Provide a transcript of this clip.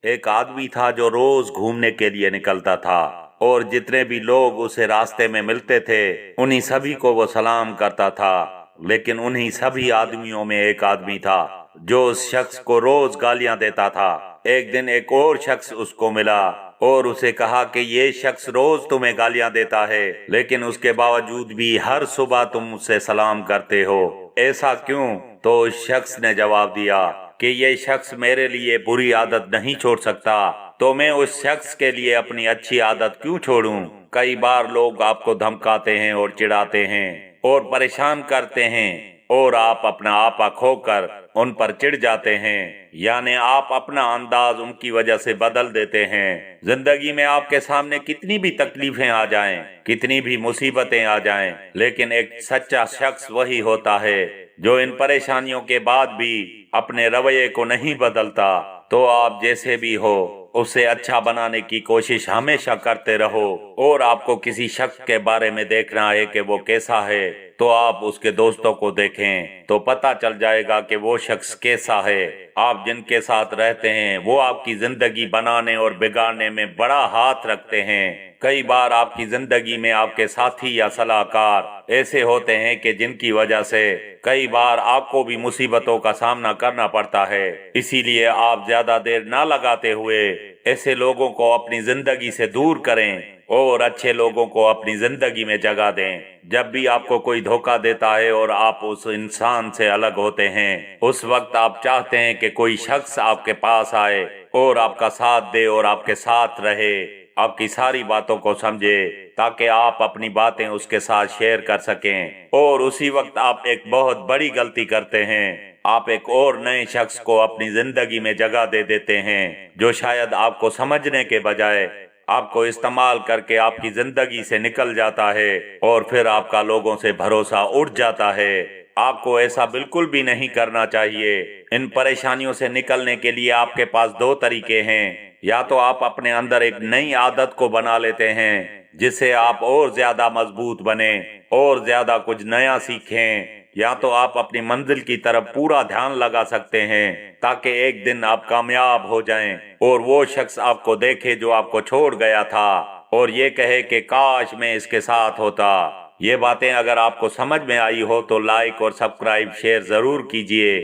ایک آدمی تھا جو روز گھومنے کے لیے نکلتا تھا اور جتنے بھی لوگ اسے راستے میں ملتے تھے انہی سبھی کو وہ سلام کرتا تھا، لیکن انہی سبھی آدمیوں میں ایک آدمی تھا جو اس شخص کو روز گالیاں دیتا تھا۔ ایک دن ایک اور شخص اس کو ملا اور اسے کہا کہ یہ شخص روز تمہیں گالیاں دیتا ہے، لیکن اس کے باوجود بھی ہر صبح تم اس سے سلام کرتے ہو، ایسا کیوں؟ تو اس شخص نے جواب دیا کہ یہ شخص میرے لیے بری عادت نہیں چھوڑ سکتا تو میں اس شخص کے لیے اپنی اچھی عادت کیوں چھوڑوں؟ کئی بار لوگ آپ کو دھمکاتے ہیں اور چڑھاتے ہیں اور پریشان کرتے ہیں اور آپ اپنا آپا کھو کر ان پر چڑھ جاتے ہیں، یعنی آپ اپنا انداز ان کی وجہ سے بدل دیتے ہیں۔ زندگی میں آپ کے سامنے کتنی بھی تکلیفیں آ جائیں، کتنی بھی مصیبتیں آ جائیں، لیکن ایک سچا شخص وہی ہوتا ہے جو ان پریشانیوں کے بعد بھی اپنے رویے کو نہیں بدلتا۔ تو آپ جیسے بھی ہو اسے اچھا بنانے کی کوشش ہمیشہ کرتے رہو، اور آپ کو کسی شخص کے بارے میں دیکھنا ہے کہ وہ کیسا ہے تو آپ اس کے دوستوں کو دیکھیں تو پتہ چل جائے گا کہ وہ شخص کیسا ہے۔ آپ جن کے ساتھ رہتے ہیں وہ آپ کی زندگی بنانے اور بگاڑنے میں بڑا ہاتھ رکھتے ہیں۔ کئی بار آپ کی زندگی میں آپ کے ساتھی یا صلاح کار ایسے ہوتے ہیں کہ جن کی وجہ سے کئی بار آپ کو بھی مصیبتوں کا سامنا کرنا پڑتا ہے، اسی لیے آپ زیادہ دیر نہ لگاتے ہوئے ایسے لوگوں کو اپنی زندگی سے دور کریں اور اچھے لوگوں کو اپنی زندگی میں جگہ دیں۔ جب بھی آپ کو کوئی دھوکہ دیتا ہے اور آپ اس انسان سے الگ ہوتے ہیں، اس وقت آپ چاہتے ہیں کہ کوئی شخص آپ کے پاس آئے اور آپ کا ساتھ دے اور آپ کے ساتھ رہے، آپ کی ساری باتوں کو سمجھے تاکہ آپ اپنی باتیں اس کے ساتھ شیئر کر سکیں، اور اسی وقت آپ ایک بہت بڑی غلطی کرتے ہیں، آپ ایک اور نئے شخص کو اپنی زندگی میں جگہ دے دیتے ہیں جو شاید آپ کو سمجھنے کے بجائے آپ کو استعمال کر کے آپ کی زندگی سے نکل جاتا ہے، اور پھر آپ کا لوگوں سے بھروسہ اٹھ جاتا ہے۔ آپ کو ایسا بالکل بھی نہیں کرنا چاہیے۔ ان پریشانیوں سے نکلنے کے لیے آپ کے پاس دو طریقے ہیں، یا تو آپ اپنے اندر ایک نئی عادت کو بنا لیتے ہیں جس سے آپ اور زیادہ مضبوط بنیں اور زیادہ کچھ نیا سیکھیں، یا تو آپ اپنی منزل کی طرف پورا دھیان لگا سکتے ہیں تاکہ ایک دن آپ کامیاب ہو جائیں اور وہ شخص آپ کو دیکھے جو آپ کو چھوڑ گیا تھا اور یہ کہے کہ کاش میں اس کے ساتھ ہوتا۔ یہ باتیں اگر آپ کو سمجھ میں آئی ہو تو لائک اور سبسکرائب شیئر ضرور کیجئے۔